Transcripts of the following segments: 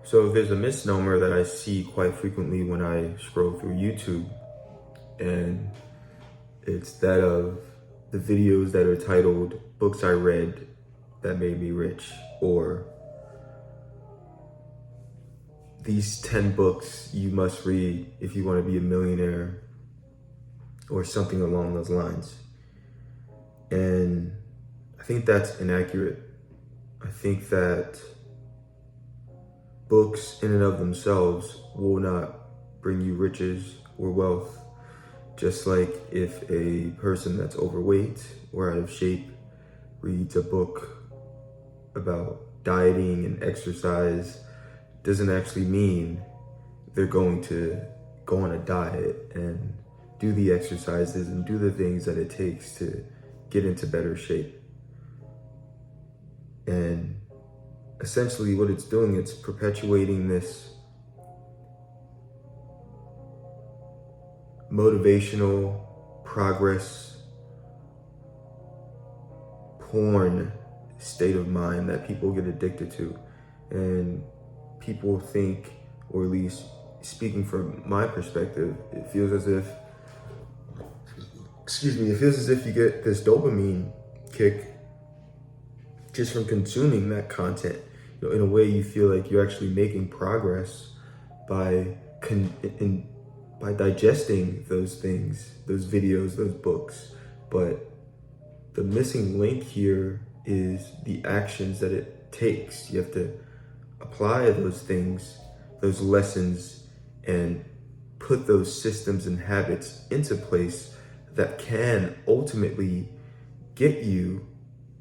So there's a misnomer that I see quite frequently when I scroll through YouTube, and it's that of the videos that are titled Books I Read That Made Me Rich, or these 10 books you must read if you want to be a millionaire, or something along those lines. And I think that's inaccurate. I think that books in and of themselves will not bring you riches or wealth. Just like if a person that's overweight or out of shape reads a book about dieting and exercise, doesn't actually mean they're going to go on a diet and do the exercises and do the things that it takes to get into better shape. And essentially what it's doing, it's perpetuating this motivational progress porn state of mind that people get addicted to. And people think, or at least speaking from my perspective, it feels as if you get this dopamine kick just from consuming that content. In a way, you feel like you're actually making progress by digesting those things, those videos, those books. But the missing link here is the actions that it takes. You have to apply those things, those lessons, and put those systems and habits into place that can ultimately get you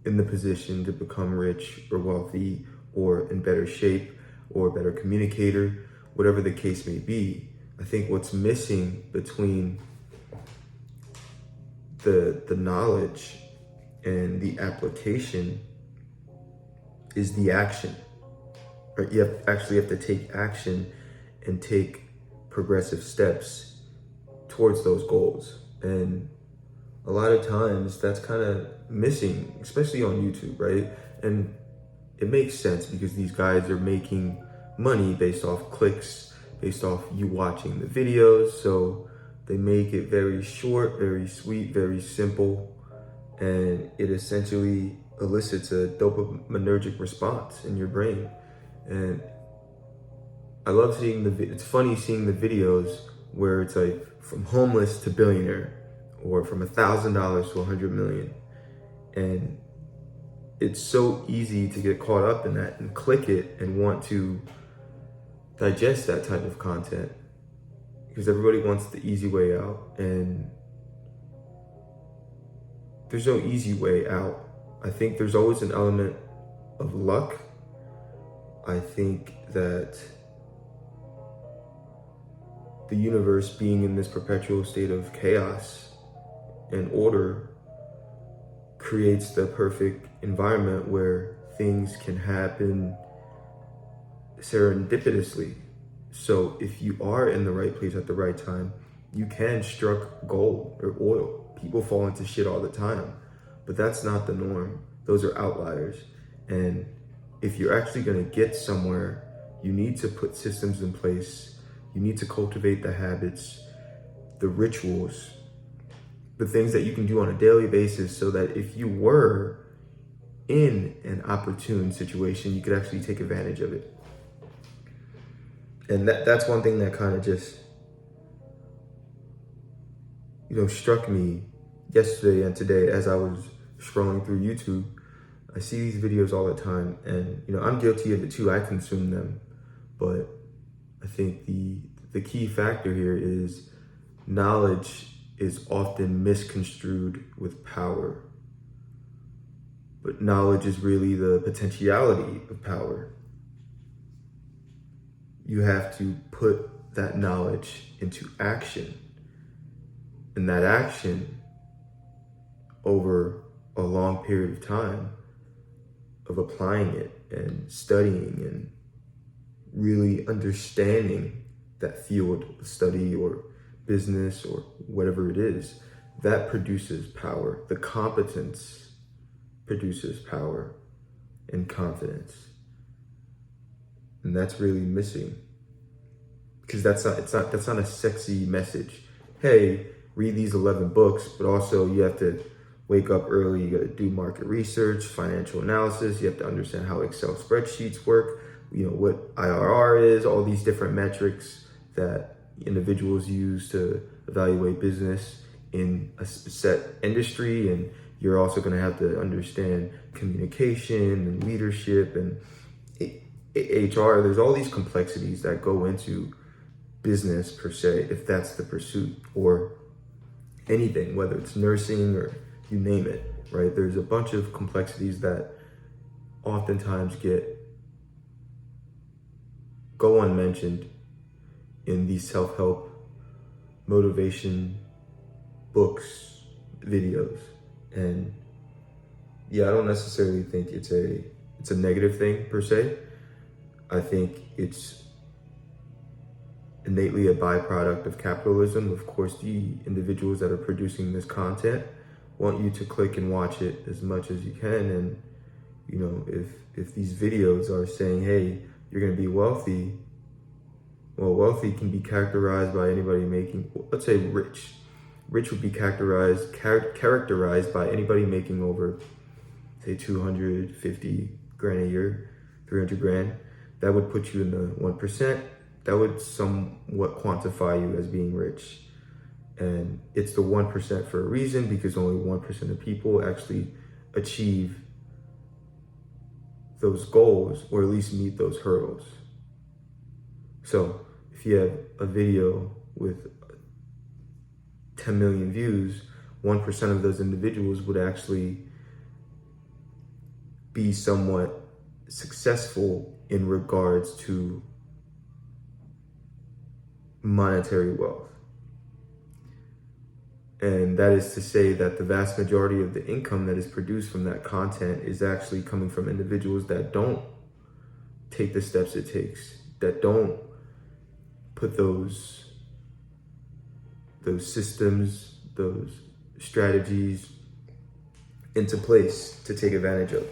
in the position to become rich or wealthy or in better shape or a better communicator, whatever the case may be. I think what's missing between the knowledge and the application is the action. Right? You have to take action and take progressive steps towards those goals. And a lot of times that's kind of missing, especially on YouTube, right? And it makes sense because these guys are making money based off clicks, based off you watching the videos. So they make it very short, very sweet, very simple, and it essentially elicits a dopaminergic response in your brain. And I love seeing it's funny seeing the videos where it's like from homeless to billionaire, or from $1,000 to 100 million. And it's so easy to get caught up in that and click it and want to digest that type of content because everybody wants the easy way out. And there's no easy way out. I think there's always an element of luck. I think that the universe being in this perpetual state of chaos and order creates the perfect environment where things can happen serendipitously. So if you are in the right place at the right time, you can strike gold or oil. People fall into shit all the time, but that's not the norm. Those are outliers. And if you're actually going to get somewhere, you need to put systems in place. You need to cultivate the habits, the rituals, the things that you can do on a daily basis so that if you were in an opportune situation, you could actually take advantage of it. And that's one thing that kind of just, struck me yesterday and today as I was scrolling through YouTube. I see these videos all the time, and I'm guilty of it too. I consume them, but I think the key factor here is knowledge is often misconstrued with power. But knowledge is really the potentiality of power. You have to put that knowledge into action. And that action over a long period of time of applying it and studying and really understanding that field of study or business or whatever it is, that produces power. The competence produces power and confidence. And that's really missing. Because that's not a sexy message. Hey, read these 11 books, but also you have to wake up early, you gotta do market research, financial analysis, you have to understand how Excel spreadsheets work, what IRR is, all these different metrics that individuals use to evaluate business in a set industry. And you're also gonna have to understand communication and leadership and HR. There's all these complexities that go into business per se, if that's the pursuit, or anything, whether it's nursing or you name it, right? There's a bunch of complexities that oftentimes go unmentioned in these self-help motivation books, videos. And yeah, I don't necessarily think it's a negative thing per se. I think it's innately a byproduct of capitalism. Of course, the individuals that are producing this content want you to click and watch it as much as you can. And if these videos are saying, hey, you're going to be wealthy, well, wealthy can be characterized by anybody making, let's say rich would be characterized by anybody making over, say, 250 grand a year, 300 grand. That would put you in the 1%. That would somewhat quantify you as being rich. And it's the 1% for a reason, because only 1% of people actually achieve those goals, or at least meet those hurdles. So if you have a video with 10 million views, 1% of those individuals would actually be somewhat successful in regards to monetary wealth. And that is to say that the vast majority of the income that is produced from that content is actually coming from individuals that don't take the steps it takes, that don't put those systems, those strategies into place to take advantage of.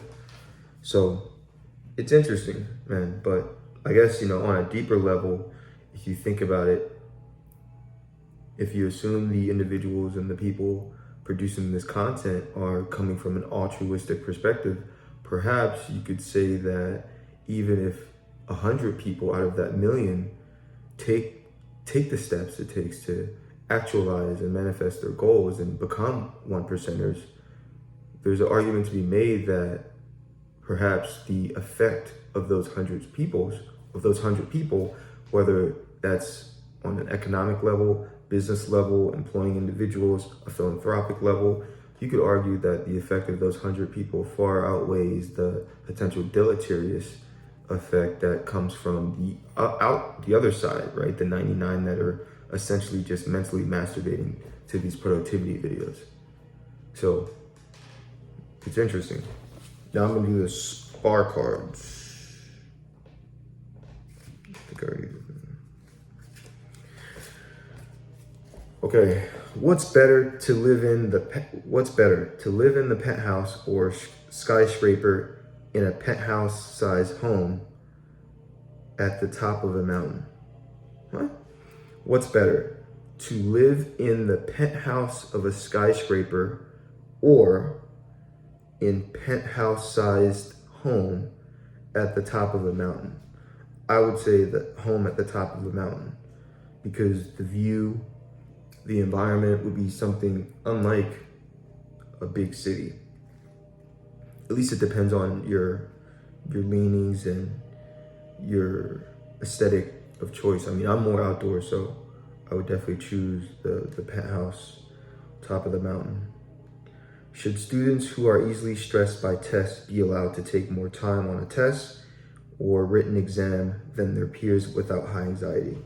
So it's interesting, man. But I guess, on a deeper level, if you think about it, if you assume the individuals and the people producing this content are coming from an altruistic perspective, perhaps you could say that even if 100 people out of that million take the steps it takes to actualize and manifest their goals and become 1%ers, there's an argument to be made that perhaps the effect of those 100 people, whether that's on an economic level, business level, employing individuals, a philanthropic level, you could argue that the effect of those 100 people far outweighs the potential deleterious effect that comes from the other side, right? The 99 that are essentially just mentally masturbating to these productivity videos. So it's interesting. Now I'm gonna do the SPAR cards. I think I already did. Okay, what's better to live in the penthouse or skyscraper in a penthouse-sized home at the top of a mountain? What? What's better, to live in the penthouse of a skyscraper or in penthouse-sized home at the top of a mountain? I would say the home at the top of a mountain, because the view, the environment would be something unlike a big city. At least it depends on your leanings and your aesthetic of choice. I mean, I'm more outdoors, so I would definitely choose the penthouse, top of the mountain. Should students who are easily stressed by tests be allowed to take more time on a test or written exam than their peers without high anxiety?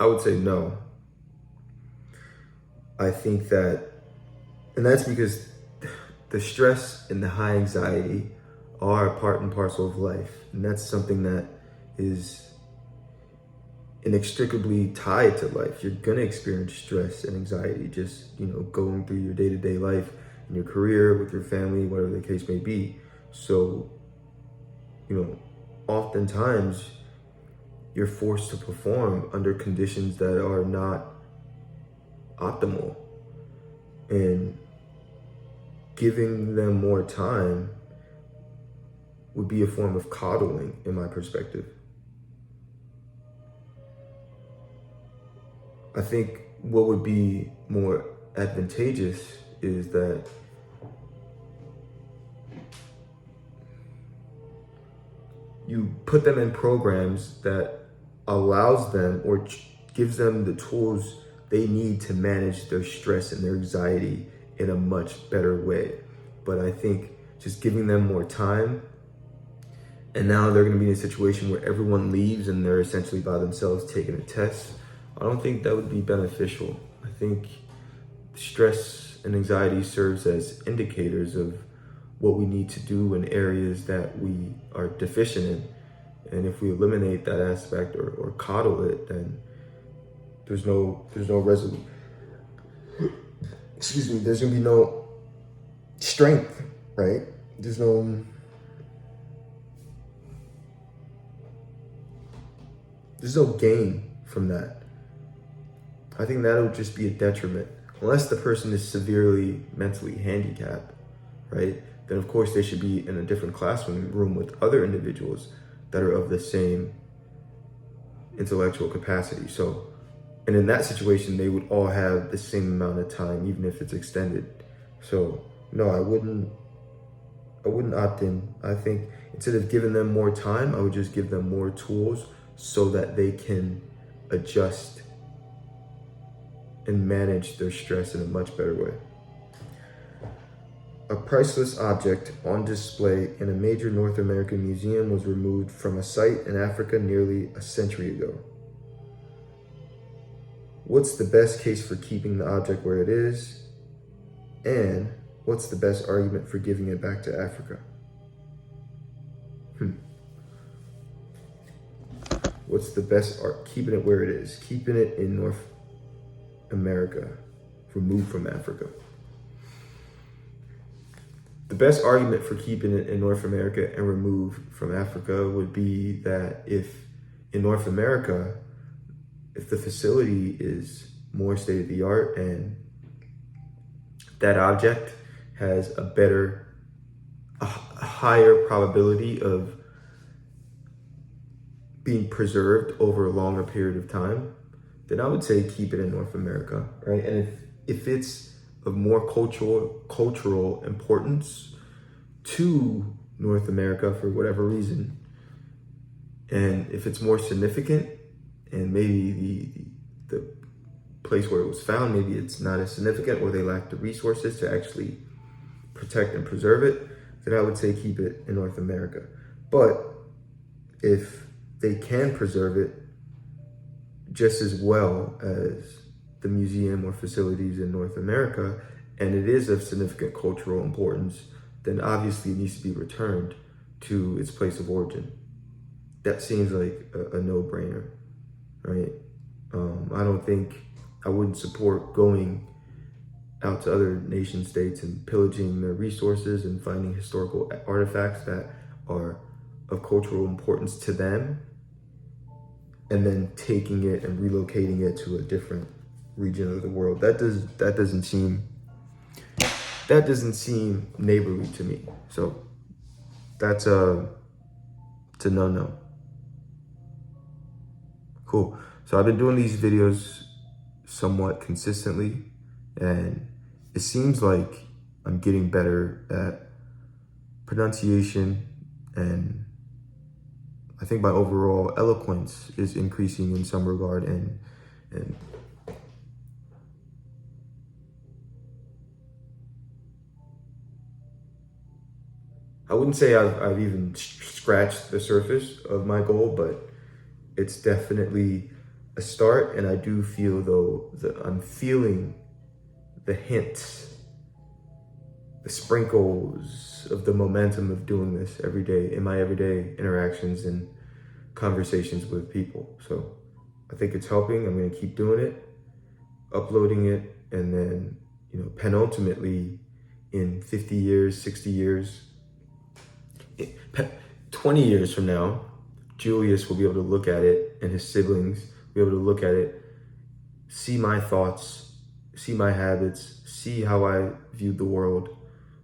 I would say no. I think that, and that's because the stress and the high anxiety are part and parcel of life. And that's something that is inextricably tied to life. You're gonna experience stress and anxiety just, going through your day-to-day life, in your career, with your family, whatever the case may be. So, oftentimes you're forced to perform under conditions that are not optimal. And giving them more time would be a form of coddling, in my perspective. I think what would be more advantageous is that you put them in programs that allows them or gives them the tools they need to manage their stress and their anxiety in a much better way. But I think just giving them more time, and now they're going to be in a situation where everyone leaves and they're essentially by themselves taking a test. I don't think that would be beneficial. I think stress and anxiety serves as indicators of what we need to do in areas that we are deficient in. And if we eliminate that aspect or coddle it, then there's no resolution. Excuse me, there's gonna be no strength, right? There's no gain from that. I think that'll just be a detriment. Unless the person is severely mentally handicapped, right? Then of course they should be in a different classroom with other individuals that are of the same intellectual capacity. So, and in that situation, they would all have the same amount of time, even if it's extended. So no, I wouldn't opt in. I think instead of giving them more time, I would just give them more tools so that they can adjust and manage their stress in a much better way. A priceless object on display in a major North American museum was removed from a site in Africa nearly a century ago. What's the best case for keeping the object where it is? And what's the best argument for giving it back to Africa? What's the best keeping it where it is? Keeping it in North America, removed from Africa. The best argument for keeping it in North America and removed from Africa would be that if in North America, if the facility is more state of the art and that object has a higher probability of being preserved over a longer period of time, then I would say keep it in North America, right? And if it's of more cultural importance to North America for whatever reason, and if it's more significant, and maybe the place where it was found, maybe it's not as significant, or they lack the resources to actually protect and preserve it, then I would say keep it in North America. But if they can preserve it just as well as the museum or facilities in North America, and it is of significant cultural importance, then obviously it needs to be returned to its place of origin. That seems like a no-brainer, right? I wouldn't support going out to other nation states and pillaging their resources and finding historical artifacts that are of cultural importance to them, and then taking it and relocating it to a different region of the world. That doesn't seem neighborly to me. So it's a no-no. Cool. So I've been doing these videos somewhat consistently, and it seems like I'm getting better at pronunciation, and I think my overall eloquence is increasing in some regard, and I wouldn't say I've even scratched the surface of my goal, but it's definitely a start. And I do feel though that I'm feeling the hints, the sprinkles of the momentum of doing this every day in my everyday interactions and conversations with people. So I think it's helping. I'm going to keep doing it, uploading it, and then, penultimately in 50 years, 60 years, 20 years from now, Julius will be able to look at it, and his siblings will be able to look at it, see my thoughts, see my habits, see how I viewed the world,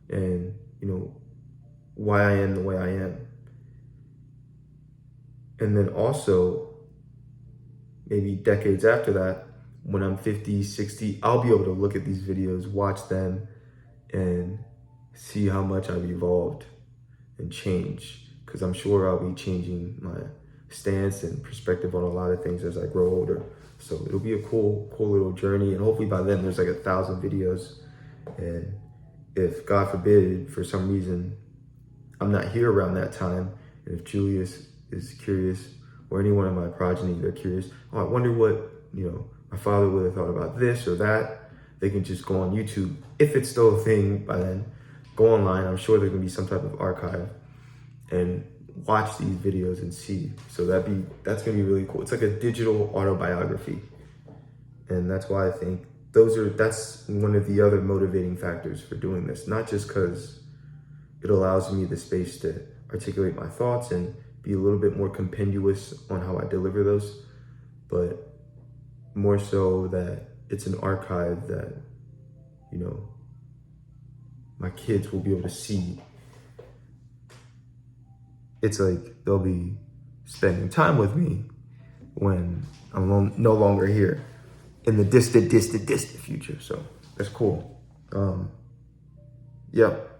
and, why I am the way I am. And then also, maybe decades after that, when I'm 50, 60, I'll be able to look at these videos, watch them, and see how much I've evolved and changed. Because I'm sure I'll be changing my stance and perspective on a lot of things as I grow older. So it'll be a cool little journey. And hopefully by then there's like 1,000 videos. And if, God forbid, for some reason, I'm not here around that time, and if Julius is curious, or any one of my progeny, they're curious, I wonder what, my father would have thought about this or that, they can just go on YouTube. If it's still a thing by then, go online. I'm sure there's gonna be some type of archive, and watch these videos and see. So that's gonna be really cool. It's like a digital autobiography. And that's why I think that's one of the other motivating factors for doing this. Not just because it allows me the space to articulate my thoughts and be a little bit more compendious on how I deliver those, but more so that it's an archive that, my kids will be able to see. It's like they'll be spending time with me when I'm no longer here in the distant future. So that's cool. Yep.